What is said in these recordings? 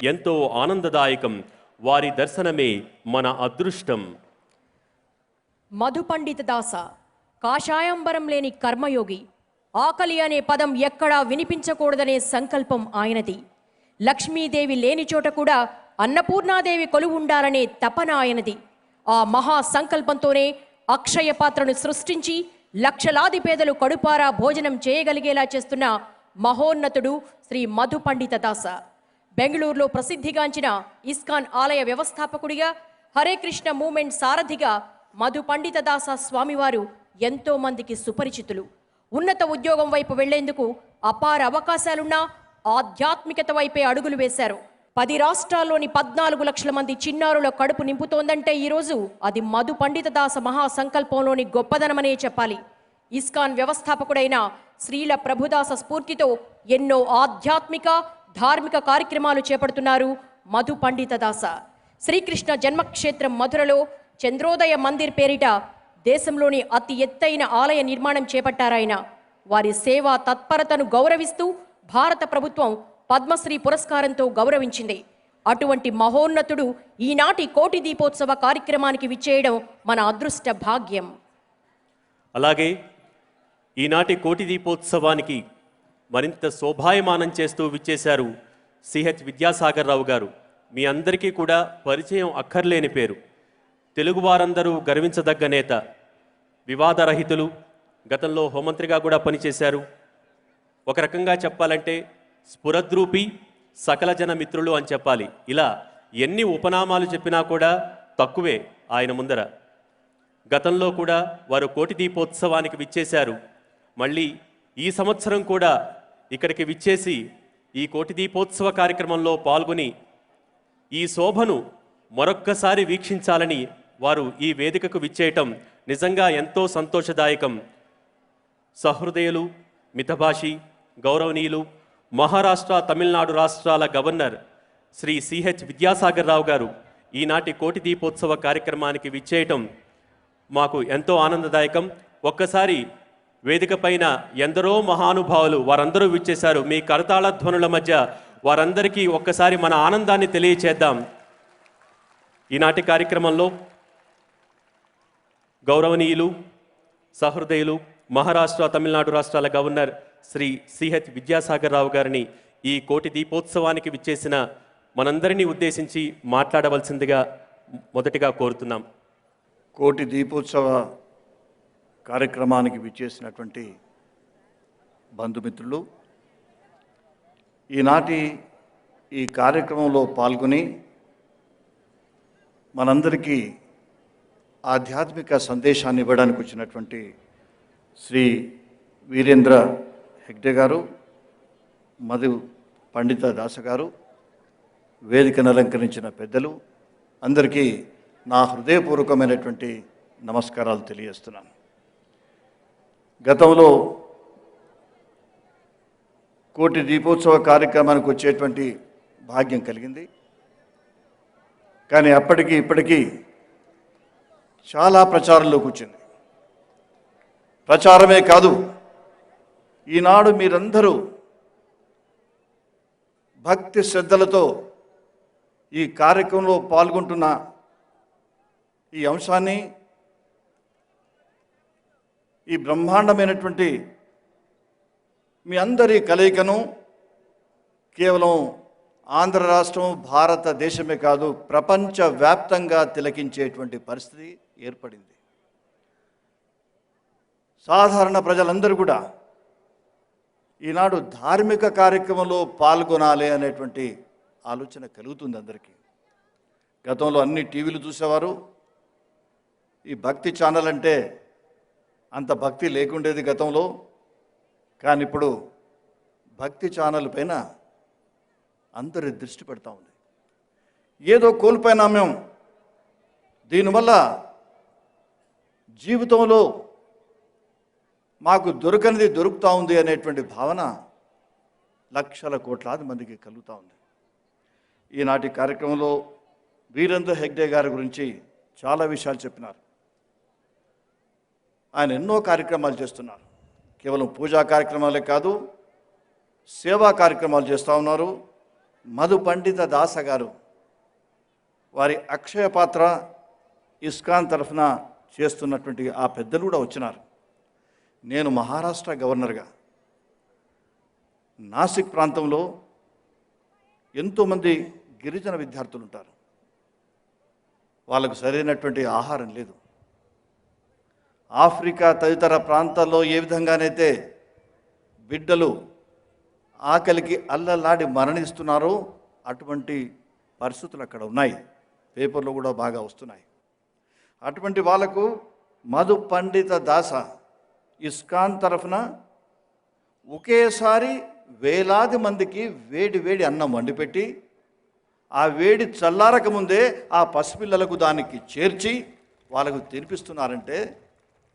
ఎంతో ఆనందదాయకం. వారి దర్శనమే మన అదృష్టం. మధు పండిత దాస కాషాయంబరం లేని కర్మయోగి. ఆకలి అనే పదం ఎక్కడా వినిపించకూడదనే సంకల్పం ఆయనది. లక్ష్మీదేవి లేని చోట కూడా అన్నపూర్ణాదేవి కొలువుండాలనే తపన ఆయనది. ఆ మహా సంకల్పంతోనే అక్షయ పాత్రను సృష్టించి లక్షలాది పేదలు కడుపారా భోజనం చేయగలిగేలా చేస్తున్న మహోన్నతుడు శ్రీ మధు పండిత దాస. బెంగళూరులో ప్రసిద్ధిగాంచిన ఇస్కాన్ ఆలయ వ్యవస్థాపకుడిగా, హరే కృష్ణ మూమెంట్ సారథిగా మధు పండిత దాస స్వామివారు ఎంతో మందికి సుపరిచితులు. ఉన్నత ఉద్యోగం వైపు వెళ్లేందుకు అపార అవకాశాలున్నా ఆధ్యాత్మికత వైపే అడుగులు వేశారు. 10 రాష్ట్రాల్లోని 14 లక్షల మంది చిన్నారుల కడుపు నింపుతోందంటే ఈరోజు అది మధు పండిత దాస మహాసంకల్పంలోని గొప్పదనమనే చెప్పాలి. ఇస్కాన్ వ్యవస్థాపకుడైన శ్రీల ప్రభుదాస స్ఫూర్తితో ఎన్నో ఆధ్యాత్మిక ధార్మిక కార్యక్రమాలు చేపడుతున్నారు మధు పండిత దాస. శ్రీకృష్ణ జన్మక్షేత్రం మధురలో చంద్రోదయ మందిర్ పేరిట దేశంలోని అతి ఎత్తైన ఆలయ నిర్మాణం చేపట్టారాయన. వారి సేవా తత్పరతను గౌరవిస్తూ భారత ప్రభుత్వం పద్మశ్రీ పురస్కారంతో గౌరవించింది. అటువంటి మహోన్నతుడు ఈనాటి కోటి దీపోత్సవ కార్యక్రమానికి విచ్చేయడం మన అదృష్ట భాగ్యం. అలాగే ఈనాటి కోటి దీపోత్సవానికి మరింత శోభాయమానం చేస్తూ విచ్చేశారు సిహెచ్ విద్యాసాగర్ రావు గారు. మీ అందరికీ కూడా పరిచయం అక్కర్లేని పేరు. తెలుగువారందరూ గర్వించదగ్గ నేత, వివాదరహితులు, గతంలో హోంమంత్రిగా కూడా పనిచేశారు. ఒక రకంగా చెప్పాలంటే స్ఫురద్రూపి, సకల జన మిత్రులు అని చెప్పాలి. ఇలా ఎన్ని ఉపనామాలు చెప్పినా కూడా తక్కువే ఆయన ముందర. గతంలో కూడా వారు కోటి దీపోత్సవానికి విచ్చేశారు. మళ్ళీ ఈ సంవత్సరం కూడా ఇక్కడికి విచ్చేసి ఈ కోటి దీపోత్సవ కార్యక్రమంలో పాల్గొని ఈ శోభను మరొక్కసారి వీక్షించాలని వారు ఈ వేదికకు విచ్చేయటం నిజంగా ఎంతో సంతోషదాయకం. సహృదయులు, మితభాషి, గౌరవనీయులు, మహారాష్ట్ర, తమిళనాడు రాష్ట్రాల గవర్నర్ శ్రీ సిహెచ్ విద్యాసాగర్ రావు గారు ఈనాటి కోటి దీపోత్సవ కార్యక్రమానికి విచ్చేయటం మాకు ఎంతో ఆనందదాయకం. ఒక్కసారి వేదిక పైన ఎందరో మహానుభావులు వారందరూ విచ్చేశారు. మీ కరతాళ ధ్వనుల మధ్య వారందరికీ ఒక్కసారి మన ఆనందాన్ని తెలియచేద్దాం. ఈనాటి కార్యక్రమంలో గౌరవనీయులు, సహృదయులు, మహారాష్ట్ర, తమిళనాడు రాష్ట్రాల గవర్నర్ శ్రీ సిహెచ్ విద్యాసాగర్ రావు గారిని ఈ కోటి దీపోత్సవానికి విచ్చేసిన మనందరినీ ఉద్దేశించి మాట్లాడవలసిందిగా మొదటిగా కోరుతున్నాం. కోటి దీపోత్సవ కార్యక్రమానికి విచ్చేసినటువంటి బంధుమిత్రులు, ఈనాటి ఈ కార్యక్రమంలో పాల్గొని మనందరికీ ఆధ్యాత్మిక సందేశాన్ని ఇవ్వడానికి వచ్చినటువంటి శ్రీ వీరేంద్ర హెగ్డే గారు, మధు పండిత దాస గారు, వేదికను అలంకరించిన పెద్దలు అందరికీ నా హృదయపూర్వకమైనటువంటి నమస్కారాలు తెలియజేస్తున్నాను. గతంలో కోటి దీపోత్సవ కార్యక్రమానికి వచ్చేటువంటి భాగ్యం కలిగింది. కానీ అప్పటికి ఇప్పటికీ చాలా ప్రచారంలోకి వచ్చింది. ప్రచారమే కాదు, ఈనాడు మీరందరూ భక్తి శ్రద్ధలతో ఈ కార్యక్రమంలో పాల్గొంటున్న ఈ అంశాన్ని, ఈ బ్రహ్మాండమైనటువంటి మీ అందరి కలయికను కేవలం ఆంధ్ర రాష్ట్రం, భారతదేశమే కాదు ప్రపంచవ్యాప్తంగా తిలకించేటువంటి పరిస్థితి ఏర్పడింది. సాధారణ ప్రజలందరూ కూడా ఈనాడు ధార్మిక కార్యక్రమంలో పాల్గొనాలి అనేటువంటి ఆలోచన కలుగుతుంది అందరికీ. గతంలో అన్ని టీవీలు చూసేవారు. ఈ భక్తి ఛానల్ అంటే అంత భక్తి లేకుండేది గతంలో. కానీ ఇప్పుడు భక్తి ఛానల్ పైన అందరి దృష్టి పెడతా ఉంది. ఏదో కోల్పోయినా మేము, దీనివల్ల జీవితంలో మాకు దొరకనిది దొరుకుతూ ఉంది అనేటువంటి భావన లక్షల కోట్లాది మందికి కలుగుతూ ఉంది. ఈనాటి కార్యక్రమంలో వీరేంద్ర హెగ్డే గారి గురించి చాలా విషయాలు చెప్పినారు. ఆయన ఎన్నో కార్యక్రమాలు చేస్తున్నారు. కేవలం పూజా కార్యక్రమాలే కాదు, సేవా కార్యక్రమాలు చేస్తూ ఉన్నారు. మధు పండిత దాస గారు వారి అక్షయ పాత్ర ఇస్కాన్ తరఫున చేస్తున్నటువంటి ఆ పెద్దలు కూడా వచ్చినారు. నేను మహారాష్ట్ర గవర్నర్గా నాసిక్ ప్రాంతంలో ఎంతోమంది గిరిజన విద్యార్థులు ఉంటారు. వాళ్ళకు సరైనటువంటి ఆహారం లేదు. ఆఫ్రికా తదితర ప్రాంతాల్లో ఏ విధంగానైతే బిడ్డలు ఆకలికి అల్లలాడి మరణిస్తున్నారో అటువంటి పరిస్థితులు అక్కడ ఉన్నాయి. పేపర్లో కూడా బాగా వస్తున్నాయి. అటువంటి వాళ్లకు మధు పండిత దాస ఇస్కాన్ తరఫున ఒకేసారి వేలాది మందికి వేడి వేడి అన్నం వండిపెట్టి ఆ వేడి చల్లారక ముందే ఆ పసిపిల్లలకు దానికి చేర్చి వాళ్ళకు తినిపిస్తున్నారంటే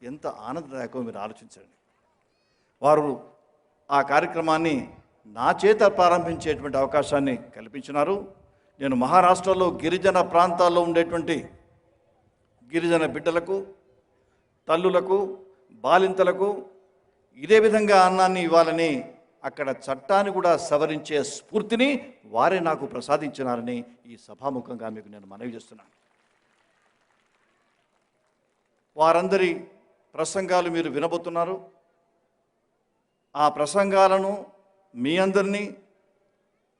ఎంత ఆనందదాయకమో మీరు ఆలోచించండి. వారు ఆ కార్యక్రమాన్ని నా చేత ప్రారంభించేటువంటి అవకాశాన్ని కల్పించినారు. నేను మహారాష్ట్రలో గిరిజన ప్రాంతాల్లో ఉండేటువంటి గిరిజన బిడ్డలకు, తల్లులకు, బాలింతలకు ఇదే విధంగా అన్నాన్ని ఇవ్వాలని అక్కడ చట్టాన్ని కూడా సవరించే స్ఫూర్తిని వారే నాకు ప్రసాదించినారని ఈ సభాముఖంగా మీకు నేను మనవి చేస్తున్నాను. వారందరి ప్రసంగాలు మీరు వినబోతున్నారు. ఆ ప్రసంగాలను మీ అందరినీ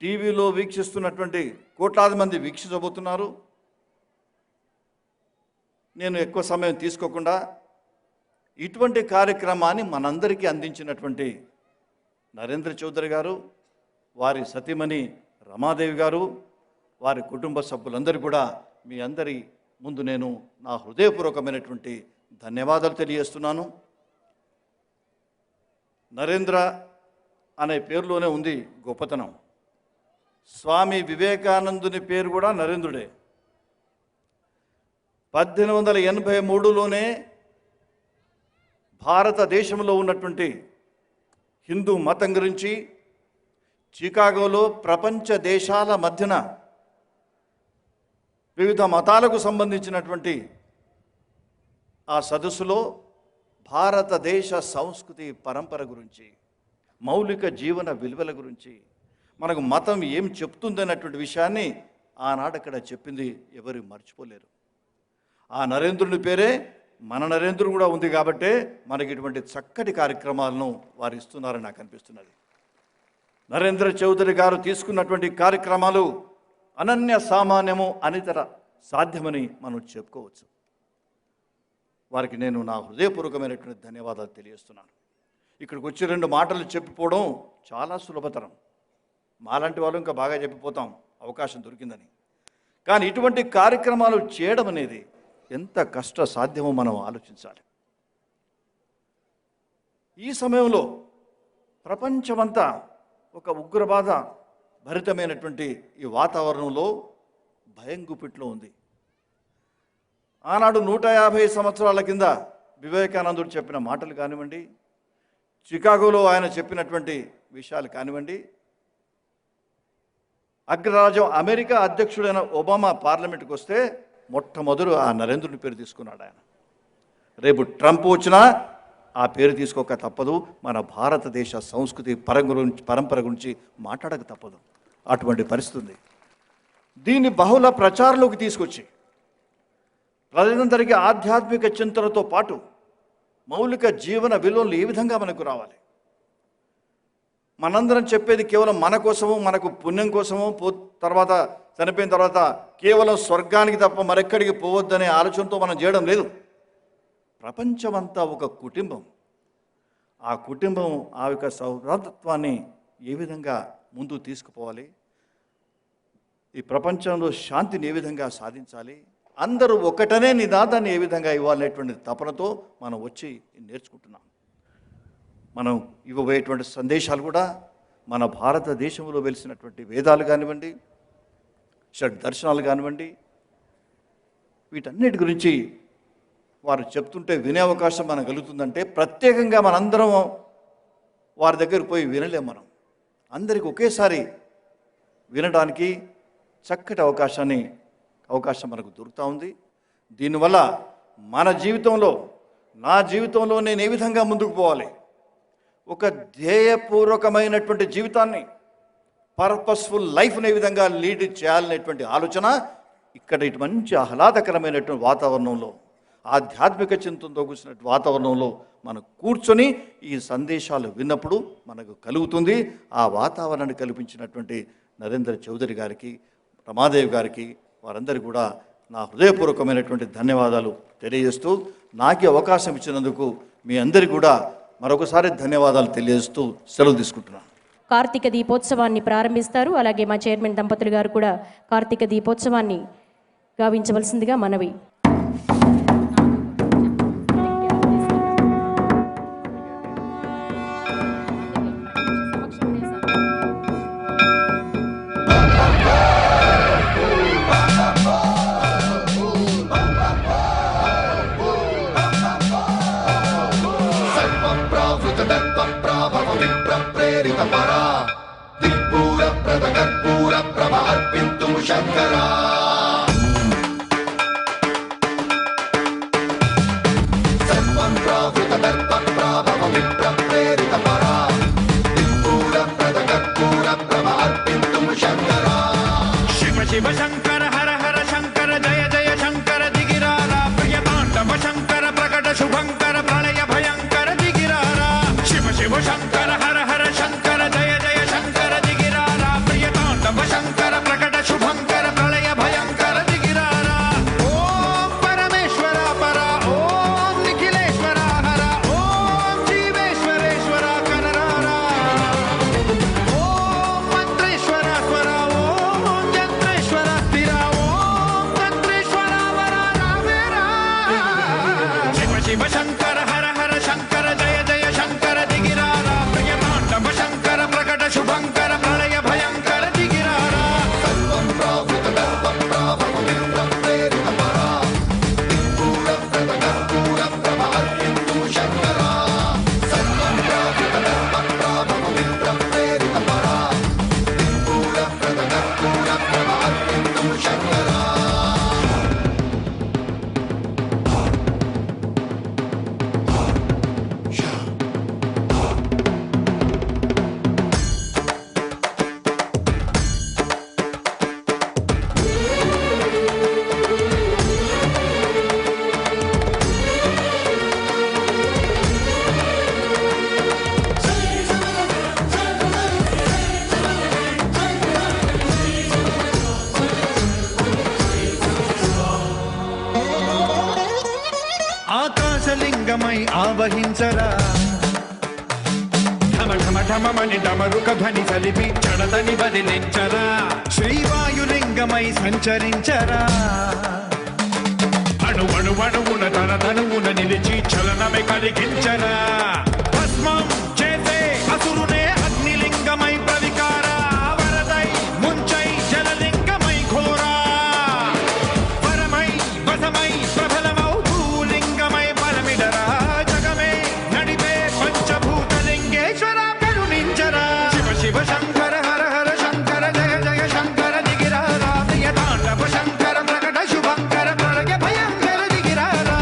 టీవీలో వీక్షిస్తున్నటువంటి కోట్లాది మంది వీక్షించబోతున్నారు. నేను ఎక్కువ సమయం తీసుకోకుండా ఇటువంటి కార్యక్రమాన్ని మనందరికీ అందించినటువంటి నరేంద్ర చౌదరి గారు, వారి సతీమణి రమాదేవి గారు, వారి కుటుంబ సభ్యులందరూ కూడా మీ అందరి ముందు నేను నా హృదయపూర్వకమైనటువంటి ధన్యవాదాలు తెలియజేస్తున్నాను. నరేంద్ర అనే పేరులోనే ఉంది గొప్పతనం. స్వామి వివేకానందుని పేరు కూడా నరేంద్రుడే. 1883లోనే భారతదేశంలో ఉన్నటువంటి హిందూ మతం గురించి చికాగోలో ప్రపంచ దేశాల మధ్యన వివిధ మతాలకు సంబంధించినటువంటి ఆ సదస్సులో భారతదేశ సంస్కృతి పరంపర గురించి, మౌలిక జీవన విలువల గురించి, మనకు మతం ఏం చెప్తుందన్నటువంటి విషయాన్ని ఆనాడు అక్కడ చెప్పింది ఎవరు మర్చిపోలేరు. ఆ నరేంద్రుని పేరే మన నరేంద్రుడు కూడా ఉంది కాబట్టే మనకి ఇటువంటి చక్కటి కార్యక్రమాలను వారు ఇస్తున్నారని నాకు అనిపిస్తున్నది. నరేంద్ర చౌదరి గారు తీసుకున్నటువంటి కార్యక్రమాలు అనన్య సామాన్యము, అనితర సాధ్యమని మనం చెప్పుకోవచ్చు. వారికి నేను నా హృదయపూర్వకమైనటువంటి ధన్యవాదాలు తెలియజేస్తున్నాను. ఇక్కడికి వచ్చి 2 మాటలు చెప్పిపోవడం చాలా సులభతరం. మాలాంటి వాళ్ళు ఇంకా బాగా చెప్పిపోతాం అవకాశం దొరికిందని. కానీ ఇటువంటి కార్యక్రమాలు చేయడం అనేది ఎంత కష్ట సాధ్యమో మనం ఆలోచించాలి. ఈ సమయంలో ప్రపంచమంతా ఒక ఉగ్రవాద భరితమైనటువంటి ఈ వాతావరణంలో భయం గుప్పిట్లో ఉంది. ఆనాడు 150 సంవత్సరాల కింద వివేకానందుడు చెప్పిన మాటలు కానివ్వండి, చికాగోలో ఆయన చెప్పినటువంటి విషయాలు కానివ్వండి, అగ్రరాజ్యం అమెరికా అధ్యక్షుడైన ఒబామా పార్లమెంట్కి వస్తే మొట్టమొదలు ఆ నరేంద్రుని పేరు తీసుకున్నాడు ఆయన. రేపు ట్రంప్ వచ్చినా ఆ పేరు తీసుకోక తప్పదు. మన భారతదేశ సంస్కృతి పరంపర గురించి మాట్లాడక తప్పదు. అటువంటి పరిస్థితి ఉంది. దీన్ని బహుళ ప్రచారంలోకి తీసుకొచ్చి ప్రజలందరికీ ఆధ్యాత్మిక చింతనతో పాటు మౌలిక జీవన విలువలు ఏ విధంగా మనకు రావాలి, మనందరం చెప్పేది కేవలం మన కోసము, మనకు పుణ్యం కోసము, తర్వాత చనిపోయిన తర్వాత కేవలం స్వర్గానికి తప్ప మరెక్కడికి పోవద్దనే ఆలోచనతో మనం చేయడం లేదు. ప్రపంచమంతా ఒక కుటుంబం. ఆ కుటుంబం ఆ యొక్క సౌభ్రాతత్వాన్ని ఏ విధంగా ముందుకు తీసుకుపోవాలి, ఈ ప్రపంచంలో శాంతిని ఏ విధంగా సాధించాలి, అందరూ ఒకటనే నినాదాన్ని ఏ విధంగా ఇవ్వాలనేటువంటి తపనతో మనం వచ్చి నేర్చుకుంటున్నాం. మనం ఇవ్వబోయేటువంటి సందేశాలు కూడా మన భారతదేశంలో వెలిసినటువంటి వేదాలు కానివ్వండి, షడ్ దర్శనాలు కానివ్వండి, వీటన్నిటి గురించి వారు చెప్తుంటే వినే అవకాశం మనకు కలుగుతుందంటే ప్రత్యేకంగా మనందరం వారి దగ్గరకు పోయి వినలేం. మనం అందరికీ ఒకేసారి వినడానికి చక్కటి అవకాశం మనకు దొరుకుతూ ఉంది. దీనివల్ల మన జీవితంలో, నా జీవితంలో నేను ఏ విధంగా ముందుకు పోవాలి, ఒక ధ్యేయపూర్వకమైనటువంటి జీవితాన్ని, పర్పస్ఫుల్ లైఫ్ని ఏ విధంగా లీడ్ చేయాలనేటువంటి ఆలోచన ఇక్కడ ఇటు మంచి ఆహ్లాదకరమైనటువంటి వాతావరణంలో, ఆధ్యాత్మిక చింతనతో కూర్చున్న వాతావరణంలో మనం కూర్చొని ఈ సందేశాలు విన్నప్పుడు మనకు కలుగుతుంది. ఆ వాతావరణాన్ని కల్పించినటువంటి నరేంద్ర చౌదరి గారికి, రమాదేవి గారికి, వారందరికీ కూడా నా హృదయపూర్వకమైనటువంటి ధన్యవాదాలు తెలియజేస్తూ, నాకు అవకాశం ఇచ్చినందుకు మీ అందరికీ కూడా మరొకసారి ధన్యవాదాలు తెలియజేస్తూ సెలవు తీసుకుంటున్నాను. కార్తీక దీపోత్సవాన్ని ప్రారంభిస్తారు. అలాగే మా చైర్మన్ దంపతులు గారు కూడా కార్తీక దీపోత్సవాన్ని గావించవలసిందిగా మనవి. శివ శంకర హర హర శంకర జయ జయ శంకర దిగిరారా ప్రియతాండవ శంకర ప్రకట శుభంకర ప్రళయ భయంకర దిగిరారా శివ శివ శంకర హర హర శంకర జయ జయ శంకర దిగిరారా ప్రియతాండవ శంకర ప్రకట శుభంకర ప్రళయ భయంకర దిగిరారా. ఓం పరమేశ్వర పర ఓం నిఖిలేశ్వర హర ఓం జీవేశ్వరేశ్వర కనరారా ఓం మంత్రేశ్వర స్వర ఓం యంత్రేశ్వర స్థిర ఓం తంత్రేశ్వర వర రావేరా. శివ శివ శంకర హర హర శంకర జయ జయ శంకర దిగిరారా ప్రియతాండవ శంకర ప్రకట శుభంకర ప్రళయ భయంకర దిగిరారా. ఆకాశలింగమై ఆవహించరా ఢమ ఢమ ఢమమని డమరుక ధ్వని సలిపి చడతని బదిలించరా శ్రీవాయులింగమై సంచరించరా అణువణువున తన తనువున నిలిచి చలనమే కలిగించరా భస్మం చేసే అసురునే అగ్నిలింగమై ప్రవికారా వరదై ముంచై జలలింగమై ఘోరా వరమై వసమై ప్రబలమౌ భూలింగమై పరమిడరా జగమే నడిపే పంచభూతలింగేశ్వర కరుణించరా. శివ శివ శంకర హర హర శంకర జయ జయ శంకర దిగిరారా ప్రియతాండవ శంకర ప్రకట శుభంకర ప్రళయ భయంకర దిగిరారా.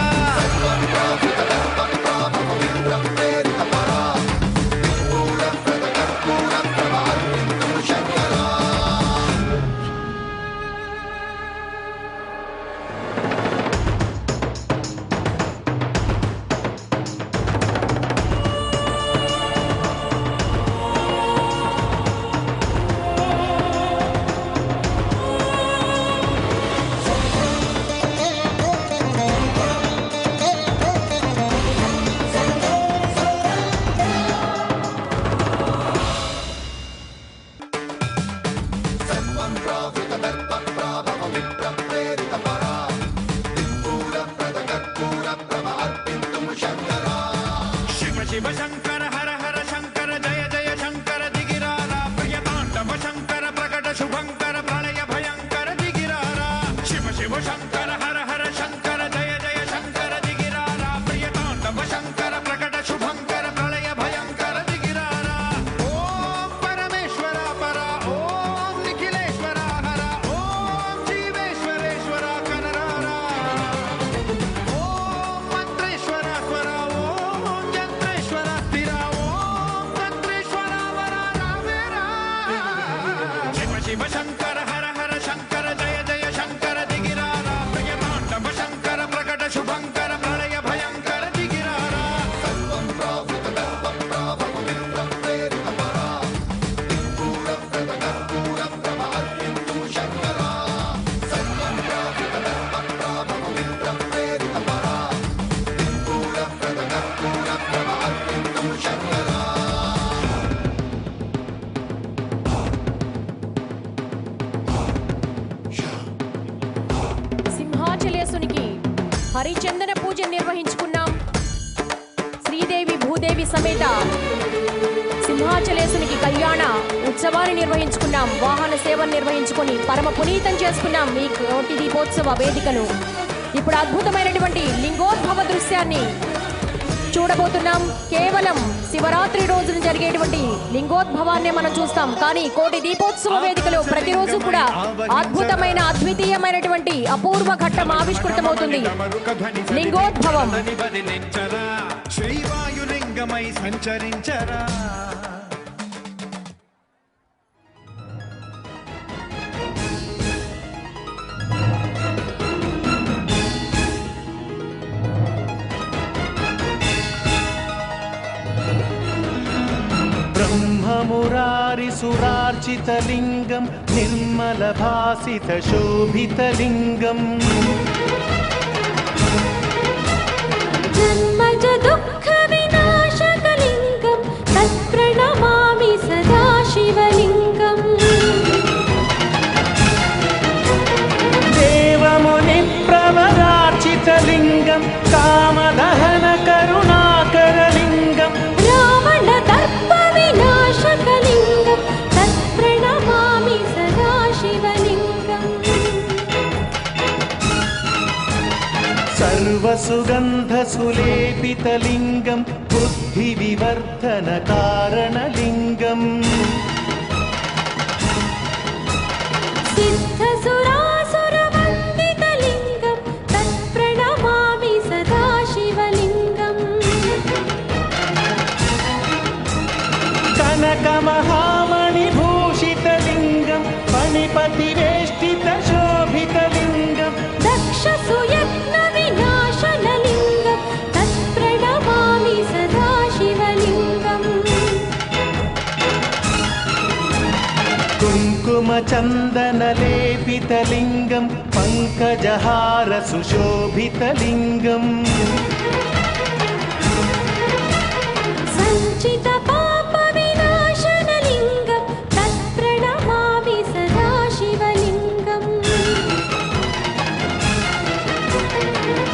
హరిచందన పూజ నిర్వహించుకున్నాం. శ్రీదేవి భూదేవి సమేత సింహాచలేశునికి కళ్యాణ ఉత్సవాన్ని నిర్వహించుకున్నాం. వాహన సేవను నిర్వహించుకొని పరమ పునీతం చేసుకున్నాం ఈ కోటి దీపోత్సవ వేదికను. ఇప్పుడు అద్భుతమైనటువంటి లింగోద్భవ దృశ్యాన్ని చూడబోతున్నాం. కేవలం శివరాత్రి రోజున జరిగేటువంటి లింగోద్భవాన్ని మనం చూస్తాం. కానీ కోటి దీపోత్సవ వేదికలో ప్రతిరోజు కూడా అద్భుతమైన అద్వితీయమైనటువంటి అపూర్వ ఘట్టం ఆవిష్కృతమవుతుంది. లింగోద్భవం శ్రీవాయులింగమై సంచరించరా. ब्रह्ममुरारिसुरार्चितलिङ्गं निर्मलभासितशोभितलिङ्गम् जन्मज दुःखविनाशकलिङ्गं तत्प्रणमामि सदा शिवलिङ्गम् देवमुनिप्रवरार्चितलिङ्गं कामदहनकरुणाकरलिङ्गम् रावणदर्पविनाशकलिङ्गं तत्प्रणमामि सदा शिवलिङ्गम् सर्वसुगन्धसुलेपितलिङ्गं बुद्धिविवर्धनकारणलिङ्गम् सिद्धसुरासुरवन्दितलिङ्गं तत्प्रणमामि सदा शिवलिङ्गम् कनकमहामणिभूषितलिङ्गं फणिपतिवेष्टितशोभितलिङ्गम् दक्षसुयत्नविनाशनलिङ्गं तत्प्रणमामि सदा शिवलिङ्गम् कुङ्कुमचन्दनलेपितलिङ्गं पङ्कजहारसुशोभितलिङ्गम् सञ्चितपापविनाशनलिङ्गं तत्प्रणमामि सदा शिवलिङ्गम्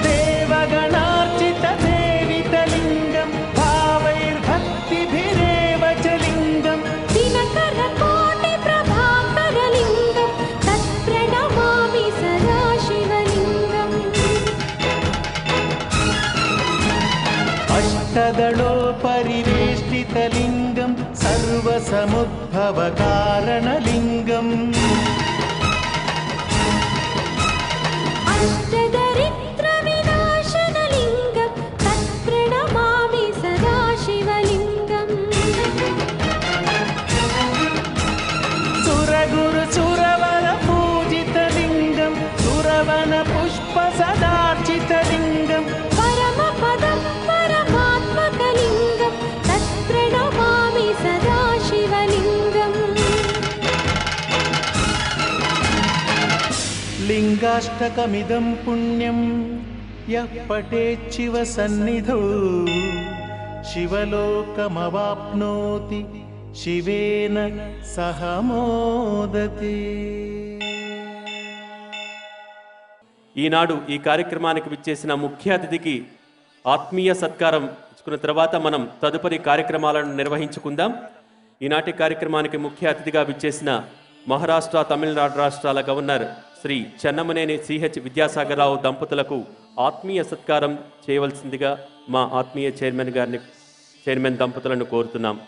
देवगणार्चितसेवितलिङ्गं भावैर्भक्तिभिरेव च लिङ्गम् दिनकरकोटिप्रभाकरलिङ्गं तत्प्रणमामि सदा शिवलिङ्गम् अष्टदलोपरिवेष्टितलिङ्गं सर्वसमुद्भवकारणलिङ्गम् अष्टदरिद्रविनाशनलिङ्गं तत्प्रणमामि सदा शिवलिङ्गम् सुरगुरुसुरवरपूजितलिङ्गं सुरवनपुष्पसदार्चितलिङ्गं परमपदं परमात्मकलिङ्गं तत्प्रणमामि सदा शिवलिङ्गम् लिङ्गाष्टकमिदं पुण्यं यः पठेच्छिव सन्निधौ शिवलोकमवाप्नोति शिवेन सह मोदते. ఈనాడు ఈ కార్యక్రమానికి విచ్చేసిన ముఖ్య అతిథికి ఆత్మీయ సత్కారం ఇచ్చుకున్న తర్వాత మనం తదుపరి కార్యక్రమాలను నిర్వహించుకుందాం. ఈనాటి కార్యక్రమానికి ముఖ్య అతిథిగా విచ్చేసిన మహారాష్ట్ర తమిళనాడు రాష్ట్రాల గవర్నర్ శ్రీ చెన్నమనేని సిహెచ్ విద్యాసాగర్ రావు దంపతులకు ఆత్మీయ సత్కారం చేయవలసిందిగా మా ఆత్మీయ చైర్మన్ దంపతులను కోరుతున్నాం.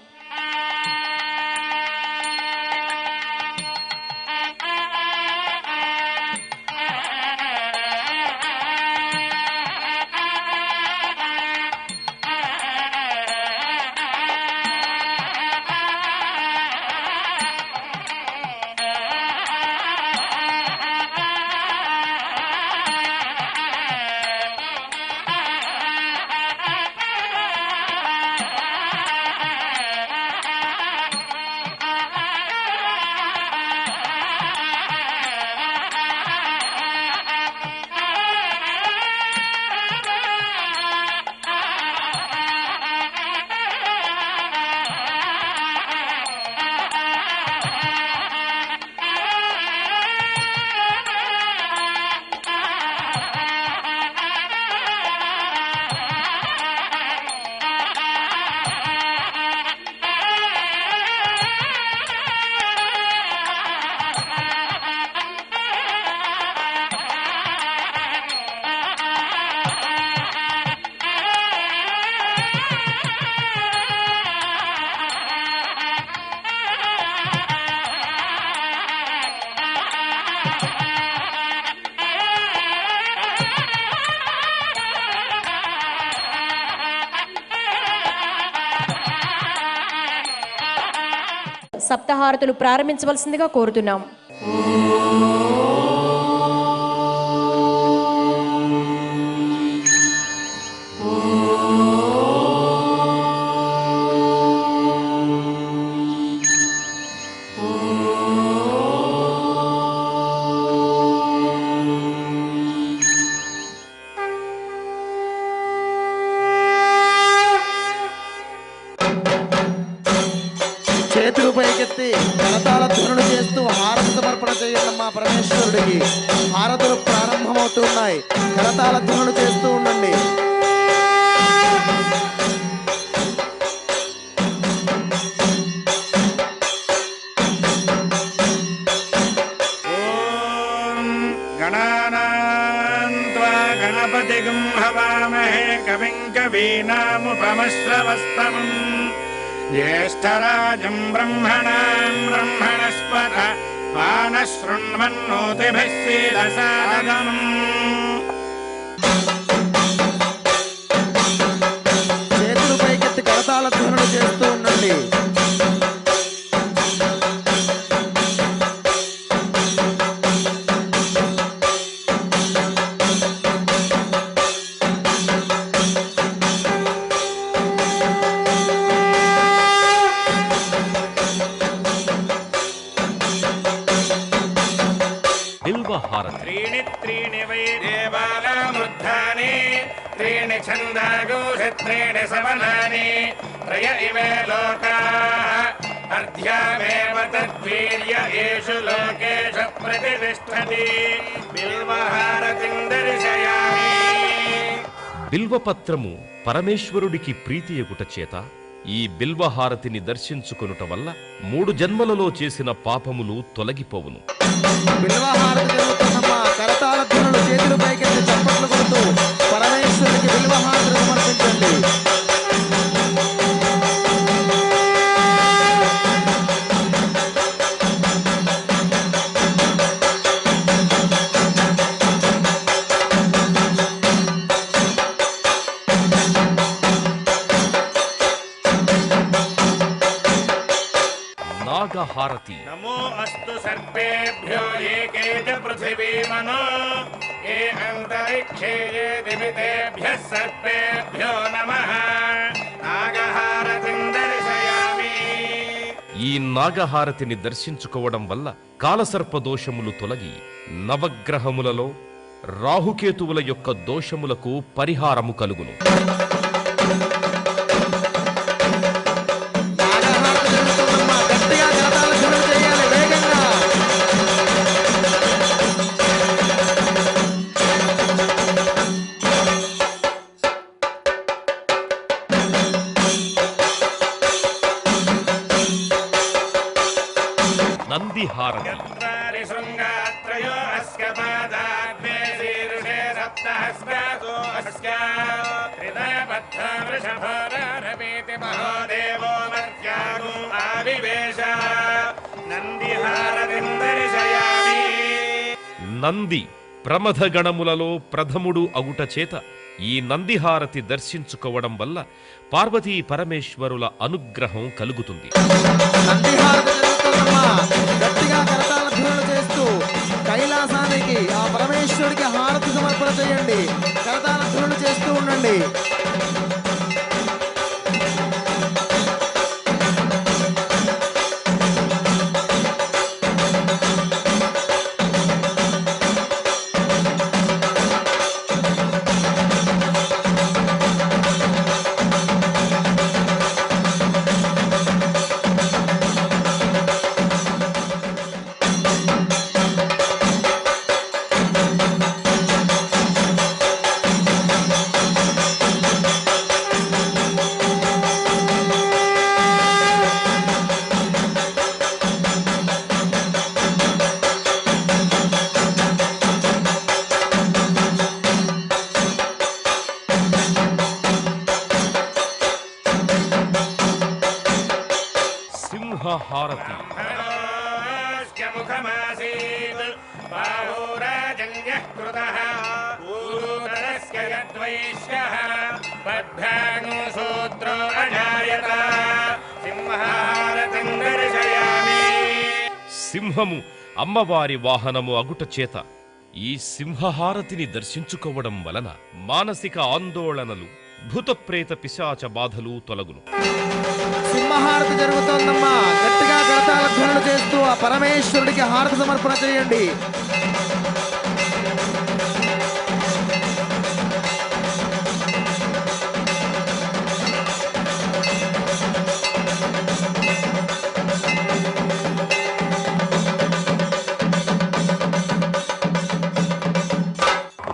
సప్తహారతులు ప్రారంభించవలసిందిగా కోరుతున్నాం. చేతులు పైకెత్తి కరతాళ ధ్వనులు చేస్తూ హారతి సమర్పణ చేయండి మా పరమేశ్వరుడికి. హారతులు ప్రారంభమవుతున్నాయి. కరతాళ ధ్వనులు చేస్తూ ఉండండి. गणानान्त्वा गणपतिगं हवामहे कविं कवीनामुपमश्रवस्तमम् ज्येष्ठराजं ब्रह्मणां ब्रह्मणस्पत मानशृण्वन्नोतिभिः सीदसादनम् చేతులు పైకెత్తి కరతాళ ధ్వనులు చేస్తూ ఉండండి. त्रीणि त्रीणि वै देवानामुत्थानि त्रीणि छन्दागोषि त्रीणि सवनानि त्रय इमे लोकाः अर्ध्यामेव तद्वीर्य येषु लोकेषु प्रतिष्ठति बिल्वहारतिं दर्शयामि. బిల్వపత్రము పరమేశ్వరుడికి ప్రీతియగుట చేత ఈ బిల్వహారతిని దర్శించుకొనుట వల్ల 3 జన్మలలో చేసిన పాపములు తొలగిపోవును. బిల్వహారతి జరుగుతున్నమ్మా. కరతాళ ధ్వనులు చేతులు పైకెత్తి చప్పట్లు కొడుతూ పరమేశ్వరుడికి బిల్వహారతి సమర్పించండి. నాగహారతి. नमो अस्तु सर्पेभ्यो ये के च पृथिवी मनो ये अन्तरिक्षे ये दिवितेभ्यः सर्पेभ्यो नमः. नागहारतिं दर्शयामि. ఈ నాగహారతిని దర్శించుకోవడం వల్ల కాలసర్ప దోషములు తొలగి నవగ్రహములలో రాహుకేతువుల యొక్క దోషములకు పరిహారము కలుగును. నాగహారతి జరుగుతున్నమ్మా. గట్టిగా కరతాళ ధ్వనులు చేయాలి వేగంగా. నందిహారతి. चत्वारि शृङ्गात्रयो अस्य पादाग्ने शीर्षे सप्तहस्तासो अस्य हृदयबद्धा वृषभोरारपेति महोदेवो मर्त्यागुम् आविवेश. नन्दिहारतिं दर्शयामि. నంది ప్రమథ గణములలో ప్రథముడు అగుట చేత ఈ నందిహారతి దర్శించుకోవడం వల్ల పార్వతీ పరమేశ్వరుల అనుగ్రహం కలుగుతుంది. నందిహారతి జరుగుతున్నమ్మా. గట్టిగా కరతాళ ధ్వనులు చేస్తూ కైలాసానికి ఆ పరమేశ్వరుడికి హారతి సమర్పణ చేయండి. కరతాళ ధ్వనులు చేస్తూ ఉండండి. హారతి. मुखमासीत् बाहुराजन्यः कृतः पूरुतरस्य यद्वैश्यः बद्धानुसूत्रो अजायत. सिंहारतिं दर्शयामि. సింహము అమ్మవారి వాహనము అగుట చేత ఈ సింహహారతిని దర్శించుకోవడం వలన మానసిక ఆందోళనలు భూతప్రేత పిశాచ బాధలు తొలగును. సింహహారతి జరుగుతోందమ్మా. గట్టిగా కరతాళ ధ్వనులు చేస్తూ ఆ పరమేశ్వరుడికి హారతి సమర్పణ చేయండి.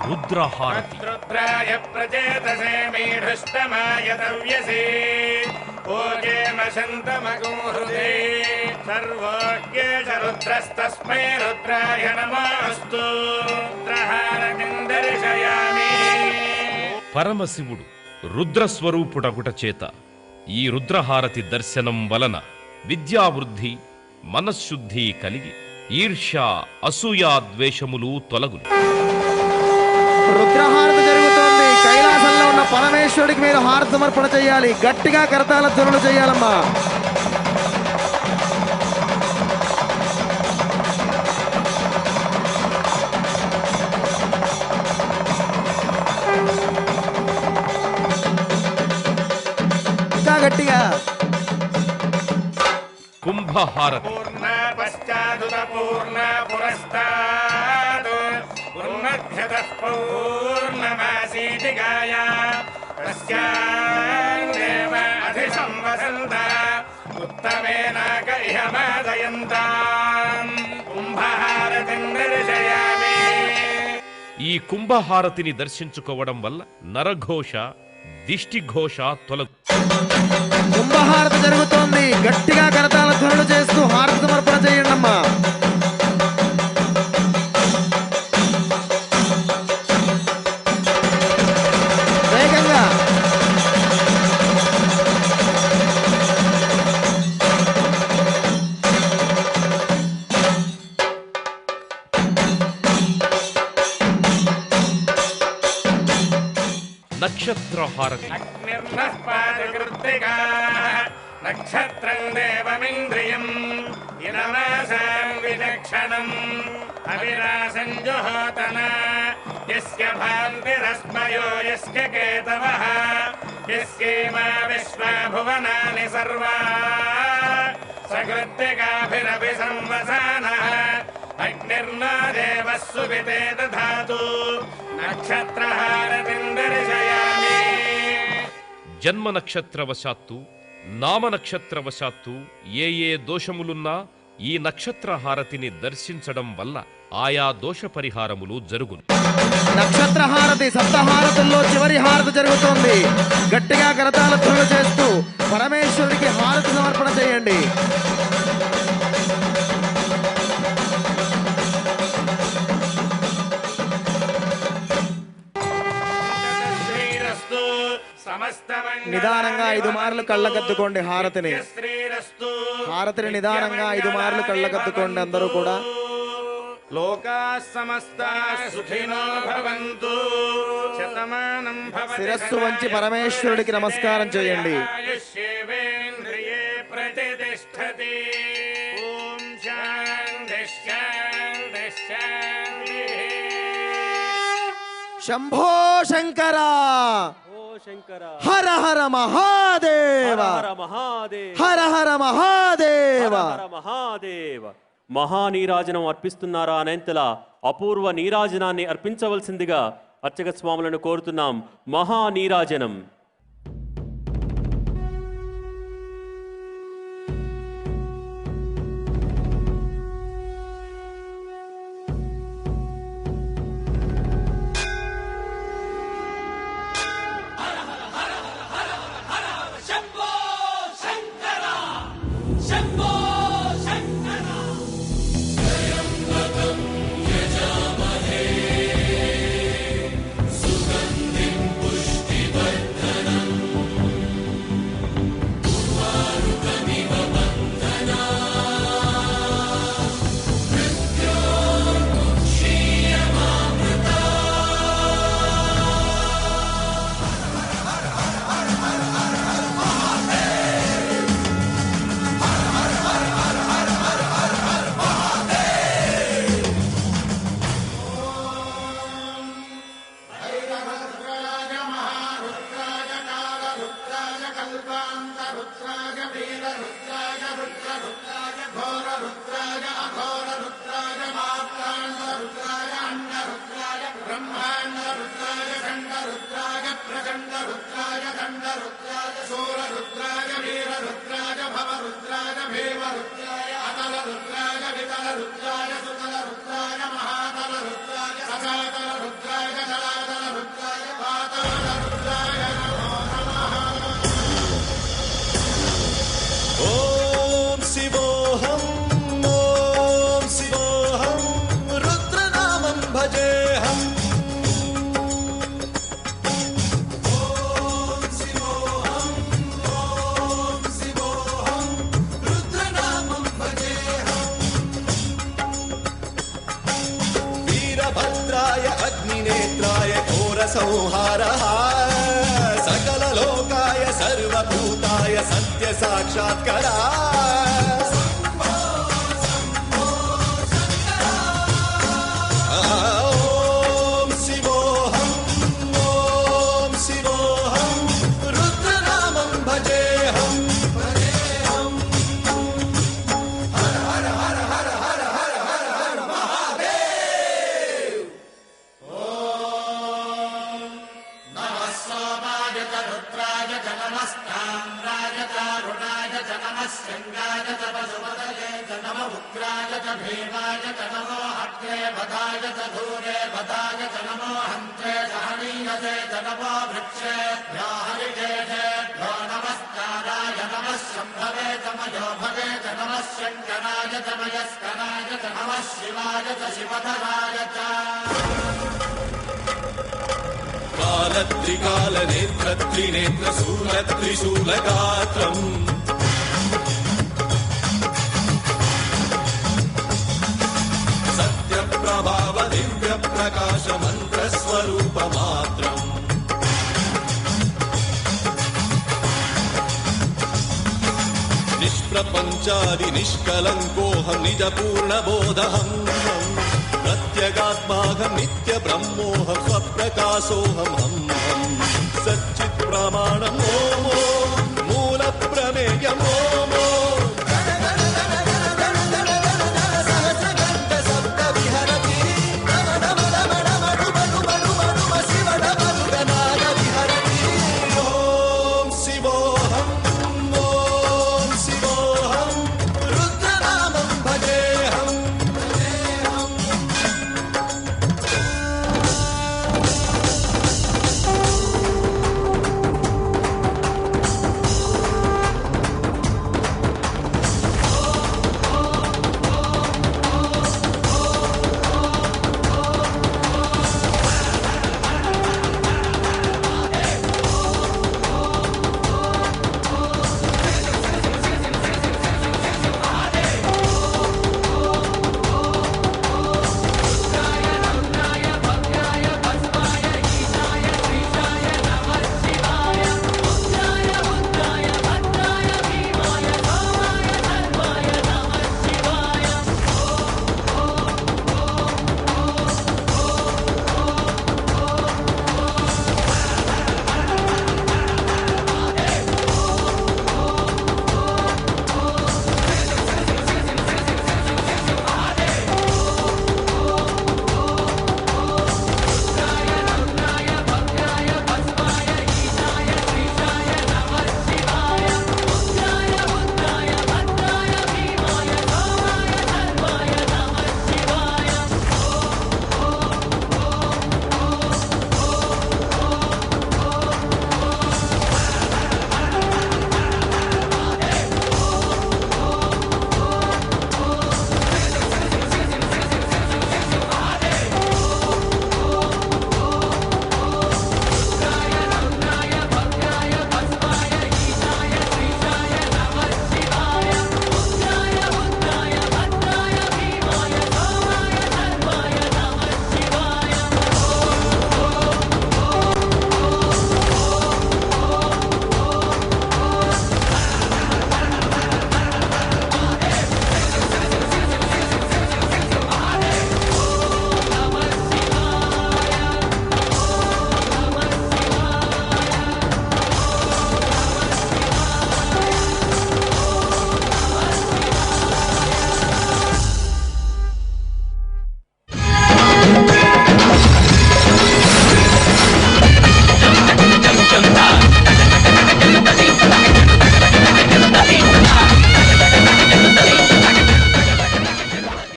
రుద్రహారతి. రుద్రాయ ప్రచేతసే మీఢుష్టమాయ తవ్యసే ఓజేమశంతమగం హృదే సర్వోజ్ఞేష రుద్రస్తస్మై రుద్రాయ నమోస్తు రుద్రహారతిం దర్శయామి. పరమశివుడు రుద్రస్వరూపుడగుట చేత ఈ రుద్రహారతి దర్శనం వలన విద్యావృద్ధి మనశ్శుద్ధి కలిగి ఈర్ష్య అసూయా ద్వేషములు తొలగును. రుద్రహారతి జరుగుతోంది. కైలాసంలో ఉన్న పరమేశ్వరుడికి మీరు హారతి సమర్పణ చేయాలి. గట్టిగా కరతాళ ధ్వనులు చేయాలమ్మా. ఇంకా గట్టిగా. కుంభహారతి. పూర్ణ పశ్చాదుత పూర్ణ పురస్తాద్ పూర్ణధ్యతః పౌర్ణమాసీతి గాయా తస్యాదేవ అధిసంవసంత ఉత్తమేనాక ఇహ మాదయంతాం కుంభహారతిం దర్శయామి. ఈ కుంభహారతిని దర్శించుకోవడం వల్ల నరఘోష దిష్టిఘోష తొలగు. కుంభహారతి జరుగుతోంది. గట్టిగా కరతాళ ధ్వనులు చేస్తూ హారతి సమర్పణ చేయండి అమ్మా. వేగంగా. నక్షత్రహారతి. నిర్నః పాదకృత్తికా నక్షత్రం దేవమింద్రియం ఇనమాసాం విచక్షణం అవిరాసం జుహోతన యస్య భాంతిరస్మయో యస్య కేతవః యస్యేమా విశ్వా భువనాని సర్వా సకృత్తికాభిరపి సంవసానః అగ్నిర్నో దేవः సువితే దధాతు నక్షత్రహారతిం దర్శయామి. జన్మ నక్షత్రవశాత్తు నామ నక్షత్రవశాత్తు ఏ దోషములున్నా ఈ నక్షత్రహారతిని దర్శించడం వల్ల ఆయా దోష పరిహారములు జరుగును. నక్షత్రహారతి సప్తహారతుల్లో చివరి హారతి జరుగుతోంది. గట్టిగా కరతాళ ధ్వనులు చేస్తూ పరమేశ్వరుడికి హారతి సమర్పణ చేయండి. శ్రీరస్తు సమస్తమంగళాని నిదానంగా 5 మార్లు కళ్ళకద్దుకోండి హారతిని. శ్రీరస్తు హారతిని నిదానంగా 5 మార్లు కళ్ళకద్దుకోండి అందరూ కూడా. లోకాః సమస్తాః సుఖినో భవంతు శతమానం భవతి శిరస్సు వంచి పరమేశ్వరుడికి నమస్కారం చేయండి. ఆయుష్యేవేంద్రియే ప్రతిష్టతి. ఓం శాంతి శాంతి శాంతి. శంభో శంకర ఓ శంకర హర హర మహాదేవ హర మహాదేవ హర హర మహాదేవ. హర మహాదేవ. మహానీరాజనం అర్పిస్తున్నారా అనంతలా అపూర్వ నీరాజనాన్ని అర్పించవలసిందిగా అర్చక స్వాములను కోరుతున్నాం. మహానీరాజనం. సుగంధిం పుష్టివర్ధనం ఓం శివోహం ఓం శివోహం రుద్రనామం భజేహం ఓం శివోహం ఓం శివోహం రుద్రనామం భజేహం వీరభద్రాయ అగ్నినేత్రాయ ఘోర సంహారః सकललोकाय सर्वभूताय सत्य साक्षात्करा ॐ शिवोऽहं ॐ शिवोऽहं रुद्रनामं भजेऽहं हर हर हर हर हर हर हर हर महादेव कालत्रिकालनेत्र त्रिनेत्र शूलत्रिशूलगात्रम् सत्यप्रभाव दिव्यप्रकाश मन्त्रस्वरूपमात्रम् निष्प्रपञ्चादि निष्कलङ्कोऽहं निजपूर्णबोधहं प्रत्यगात्माहं नित्यब्रह्मोऽहं स्वप्रकाशोऽहं सच्चित्प्रमाणम् ॐ मूलप्रमेयम्